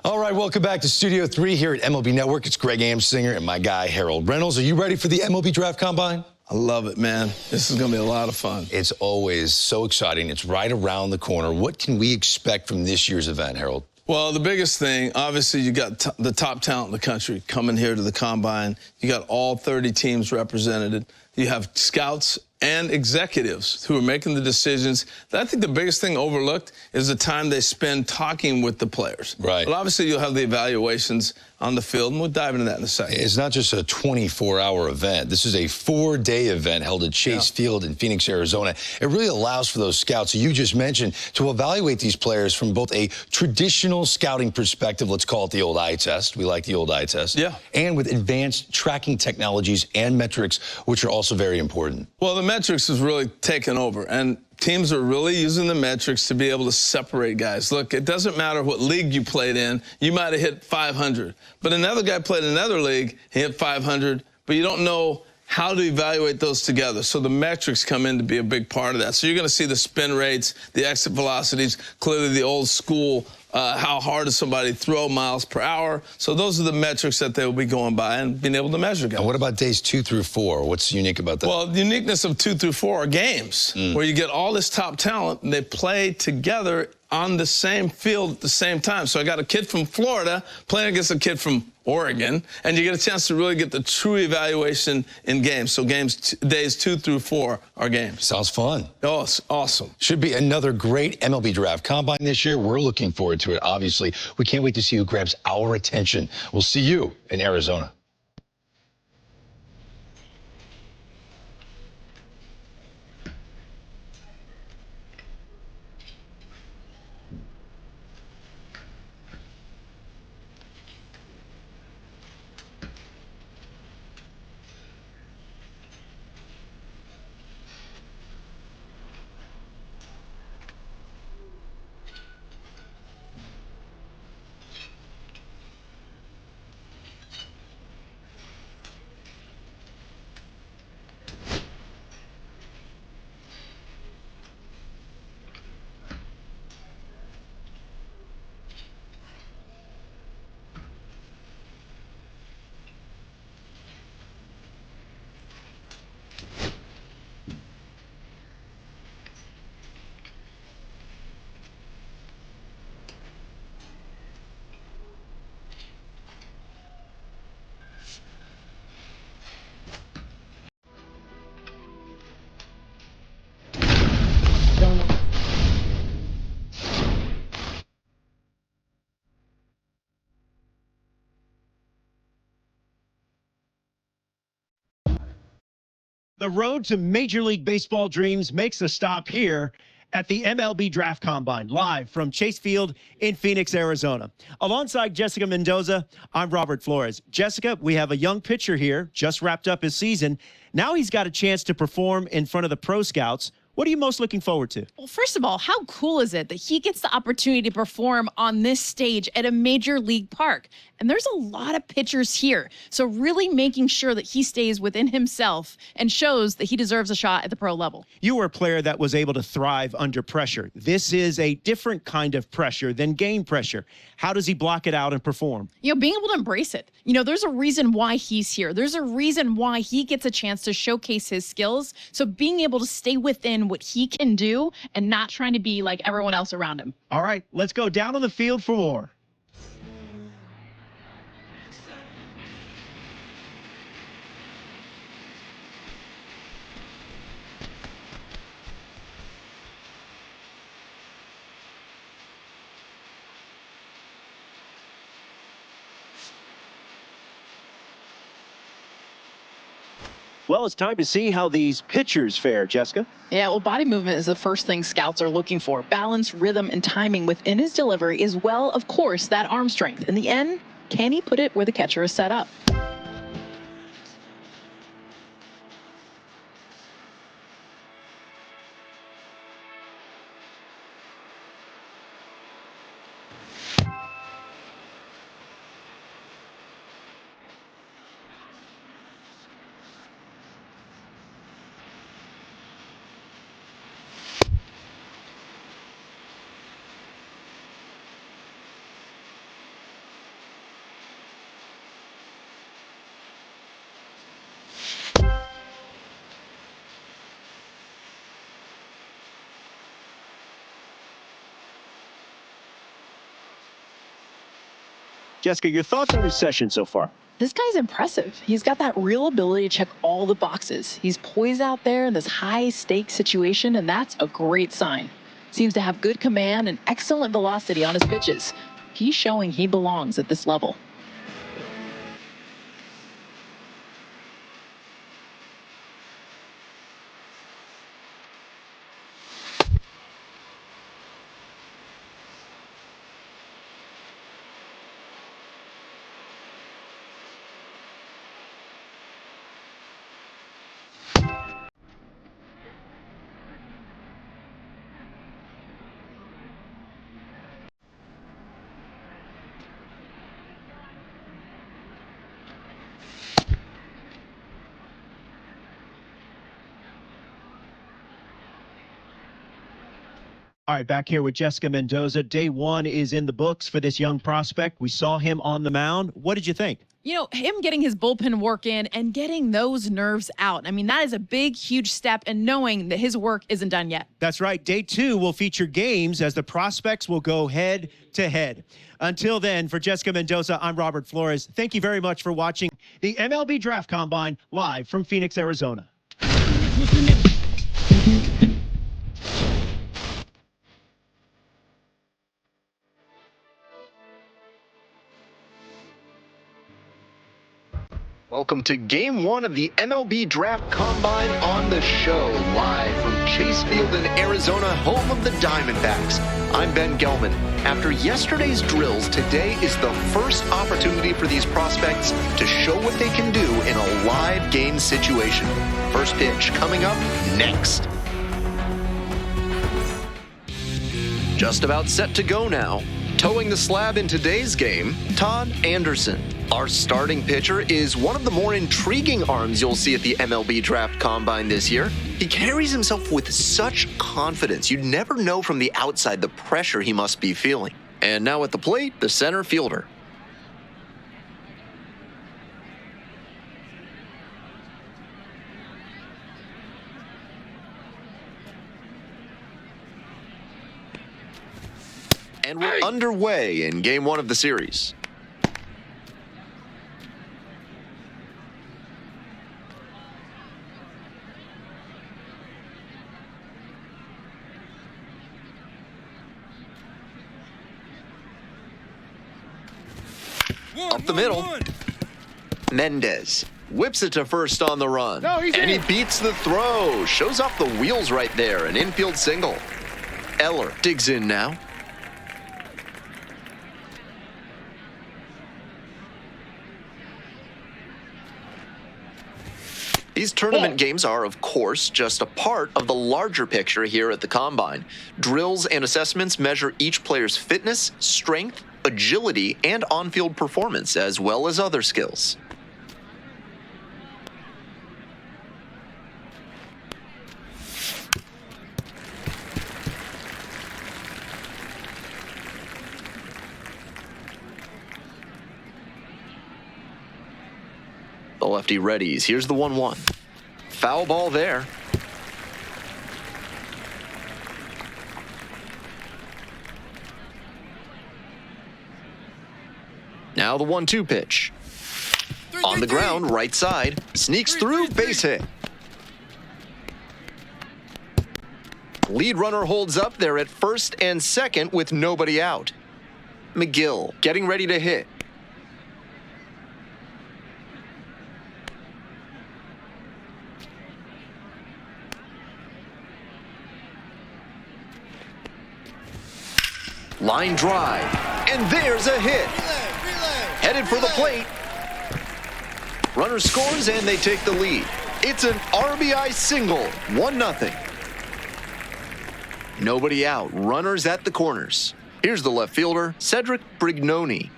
All right, welcome back to Studio 3 here at MLB Network. It's Greg Amsinger and my guy, Harold Reynolds. Are you ready for the MLB Draft Combine? I love it, man. This is going to be a lot of fun. It's always so exciting. It's right around the corner. What can we expect from this year's event, Harold? Well, the biggest thing, obviously, you got the top talent in the country coming here to the Combine. You got all 30 teams represented. You have scouts and executives who are making the decisions. I think the biggest thing overlooked is the time they spend talking with the players. Right. But obviously, you'll have the evaluations on the field, and we'll dive into that in a second. It's not just a 24-hour event. This is a 4-day event held at Chase Field in Phoenix, Arizona. It really allows for those scouts you just mentioned to evaluate these players from both a traditional scouting perspective, let's call it the old eye test. We like the old eye test. Yeah. And with advanced tracking technologies and metrics, which are also very important. Well, the metrics has really taken over, and teams are really using the metrics to be able to separate guys. Look, it doesn't matter what league you played in. You might have hit 500, but another guy played in another league, he hit 500, but you don't know how to evaluate those together. So the metrics come in to be a big part of that. So you're going to see the spin rates, the exit velocities, clearly the old school, how hard does somebody throw miles per hour. So those are the metrics that they will be going by and being able to measure guys. And what about days 2 through 4? What's unique about that? Well, the uniqueness of 2 through 4 are games where you get all this top talent and they play together on the same field at the same time. So I got a kid from Florida playing against a kid from Oregon, and you get a chance to really get the true evaluation in games. So days 2 through 4 are games. Sounds fun. Oh, it's awesome. Should be another great MLB Draft Combine this year. We're looking forward to it, obviously. We can't wait to see who grabs our attention. We'll see you in Arizona. The road to Major League Baseball dreams makes a stop here at the MLB Draft Combine, live from Chase Field in Phoenix, Arizona. Alongside Jessica Mendoza, I'm Robert Flores. Jessica, we have a young pitcher here, just wrapped up his season. Now he's got a chance to perform in front of the pro scouts. What are you most looking forward to? Well, first of all, how cool is it that he gets the opportunity to perform on this stage at a major league park? And there's a lot of pitchers here. So really making sure that he stays within himself and shows that he deserves a shot at the pro level. You were a player that was able to thrive under pressure. This is a different kind of pressure than game pressure. How does he block it out and perform? You know, being able to embrace it. You know, there's a reason why he's here. There's a reason why he gets a chance to showcase his skills. So being able to stay within what he can do and not trying to be like everyone else around him. All right, let's go down on the field for more. Well, it's time to see how these pitchers fare, Jessica. Yeah, well, body movement is the first thing scouts are looking for. Balance, rhythm, and timing within his delivery, as well, of course, that arm strength. In the end, can he put it where the catcher is set up? Jessica, your thoughts on his session so far? This guy's impressive. He's got that real ability to check all the boxes. He's poised out there in this high-stakes situation, and that's a great sign. Seems to have good command and excellent velocity on his pitches. He's showing he belongs at this level. All right, back here with Jessica Mendoza. Day one is in the books for this young prospect. We saw him on the mound. What did you think? You know, him getting his bullpen work in and getting those nerves out. I mean, that is a big, huge step, and knowing that his work isn't done yet. That's right. Day two will feature games as the prospects will go head to head. Until then, for Jessica Mendoza, I'm Robert Flores. Thank you very much for watching the MLB Draft Combine live from Phoenix, Arizona. Welcome to Game 1 of the MLB Draft Combine on the show, live from Chase Field in Arizona, home of the Diamondbacks. I'm Ben Gelman. After yesterday's drills, today is the first opportunity for these prospects to show what they can do in a live game situation. First pitch coming up next. Just about set to go now. Towing the slab in today's game, Todd Anderson. Our starting pitcher is one of the more intriguing arms you'll see at the MLB Draft Combine this year. He carries himself with such confidence. You'd never know from the outside the pressure he must be feeling. And now at the plate, the center fielder. And we're underway in Game 1 of the series. Up the middle. Mendez whips it to first on the run. And he beats the throw. Shows off the wheels right there. An infield single. Eller digs in now. These tournament games are, of course, just a part of the larger picture here at the Combine. Drills and assessments measure each player's fitness, strength, agility, and on-field performance, as well as other skills. The lefty readies. Here's the 1-1. Foul ball there. Now the 1-2 pitch. On the ground, right side. Sneaks through, base hit. Lead runner holds up there at first and second with nobody out. McGill getting ready to hit. Line drive, and there's a hit. Headed for the plate. Runner scores, and they take the lead. It's an RBI single, 1-0. Nobody out, runners at the corners. Here's the left fielder, Cedric Brignoni.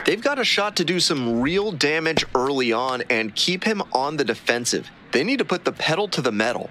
They've got a shot to do some real damage early on and keep him on the defensive. They need to put the pedal to the metal.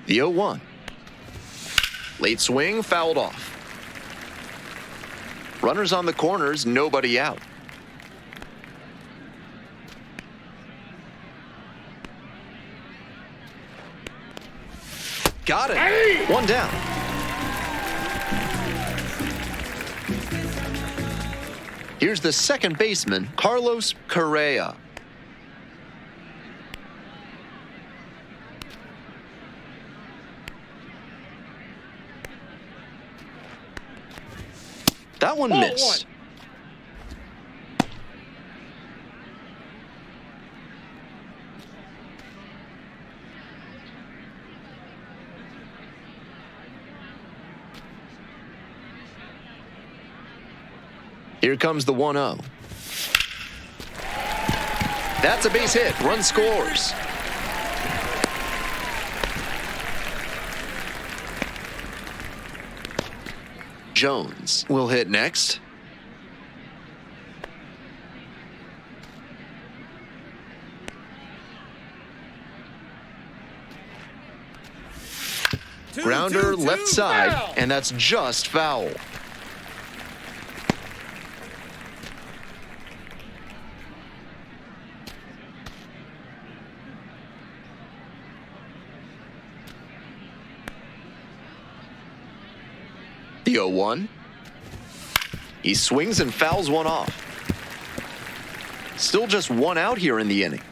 The 0-1. Late swing, fouled off. Runners on the corners, nobody out. Got it. One down. Here's the second baseman, Carlos Correa. That one missed. Here comes the 1-0. That's a base hit. Run scores. Jones will hit next. Grounder left side, foul. And that's just foul. The 0-1. He swings and fouls one off. Still just one out here in the inning.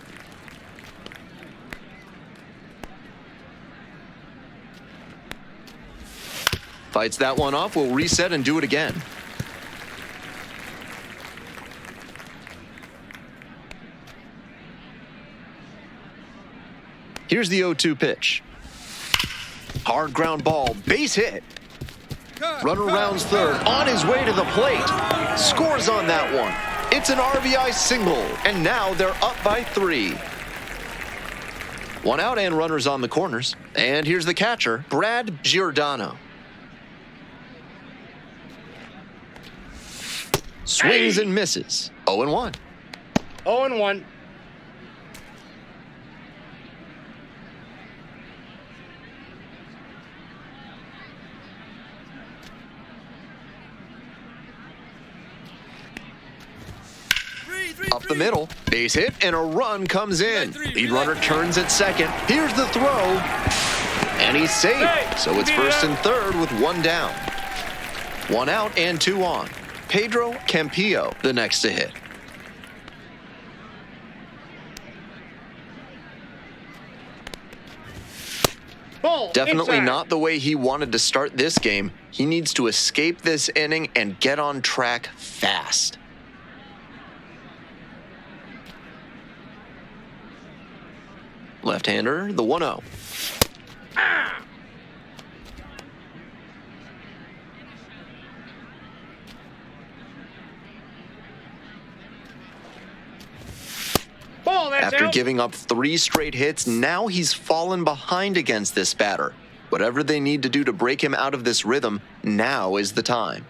Fights that one off, will reset and do it again. Here's the 0-2 pitch. Hard ground ball, base hit. Runner rounds third, on his way to the plate. Scores on that one. It's an RBI single, and now they're up by 3. One out and runners on the corners. And here's the catcher, Brad Giordano. Swings and misses. 0-1. 0-1. Up the middle, base hit, and a run comes in. Lead runner turns at second. Here's the throw, and he's saved. So it's first and third with one down. One out and two on. Pedro Campillo, the next to hit. Definitely not the way he wanted to start this game. He needs to escape this inning and get on track fast. Left-hander, the 1-0. After giving up 3 straight hits, now he's fallen behind against this batter. Whatever they need to do to break him out of this rhythm, now is the time.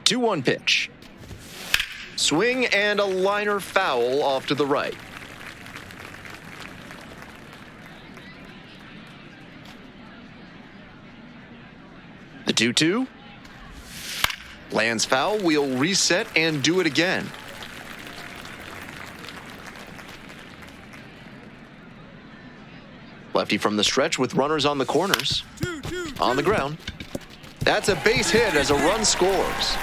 2-1 pitch. Swing and a liner foul off to the right. The 2-2. Lands foul, we'll reset and do it again. Lefty from the stretch with runners on the corners. On the ground. That's a base hit as a run scores.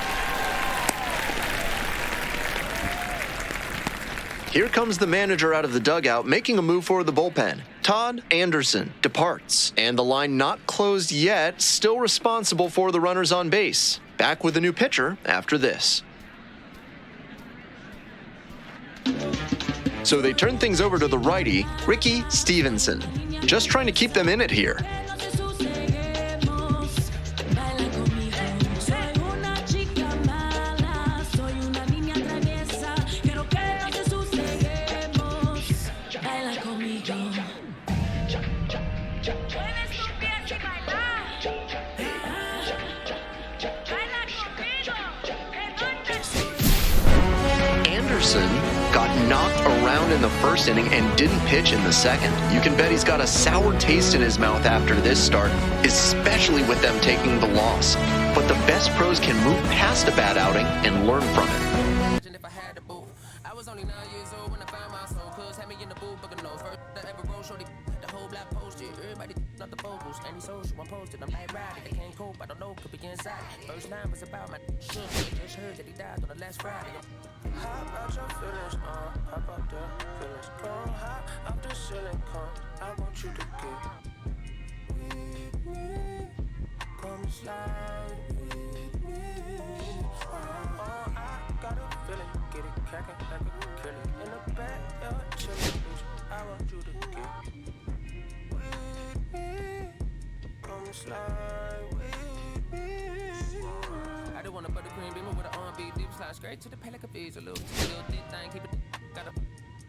Here comes the manager out of the dugout, making a move for the bullpen. Todd Anderson departs, and the line not closed yet, still responsible for the runners on base. Back with a new pitcher after this. So they turn things over to the righty, Ricky Stevenson. Just trying to keep them in it here. Anderson got knocked around in the first inning and didn't pitch in the second. You can bet he's got a sour taste in his mouth after this start, especially with them taking the loss. But the best pros can move past a bad outing and learn from it. was only 9 years old when I found my soul. Cuz had me in the booth, booking no first that ever rolled. Shorty the whole block posted. Everybody not the vocals. Any social, I'm posted. I'm like riding. I can't cope. I don't know. Could be inside. First line was about my shook. Just heard that he died on the last Friday. Hop out your feelings, hop out the feelings. Come hop out the ceiling, come. I want you to get with me. Come slide with me. I got a feeling, get it crackin' like a killing. In the back, you're chillin', bitch. I want you to get with me. Come slide with me. I don't want a buttercream beamer with an R&B deep slide straight to the pay like a visa. Little thick thing, keep it got a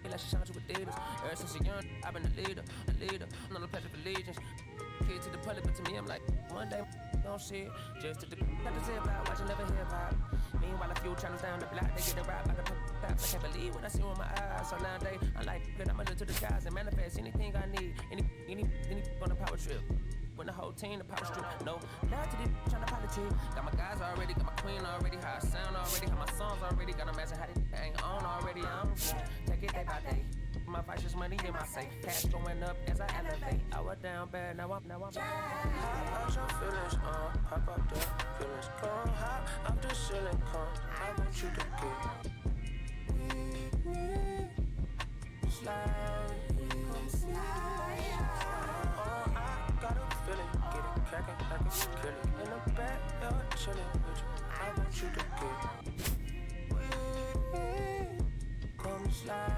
feel like she shines with Adidas. Ever since a young, I've been a leader. I'm on the pledge of allegiance. Kid to the public, but to me, I'm like, one day, don't see it. Just to the got to say about watching never hip hop. Meanwhile, a few channels down the block, they get a rap by the pop. I can't believe what I see with my eyes. So nowadays, I'm like, good, I'ma look to the skies and manifest anything I need. Any on a power trip. When the whole team, the power strip. No, now to the trying to politic. Got my guys already, got my queen already, how I sound already, how my songs already. Got them asking how they ain't on already. I'm take it day by day. My vice is money in my safe. Cash going up as I elevate. I was down bad, now I'm back. Hop out your feelings, hop out the feelings. Come hop out the ceiling, come. I want you to get with me. Slide, come slide. I got a feeling, get it crackin' like a killing. In the back, you're chillin', bitch. I want you to get with me. Come slide.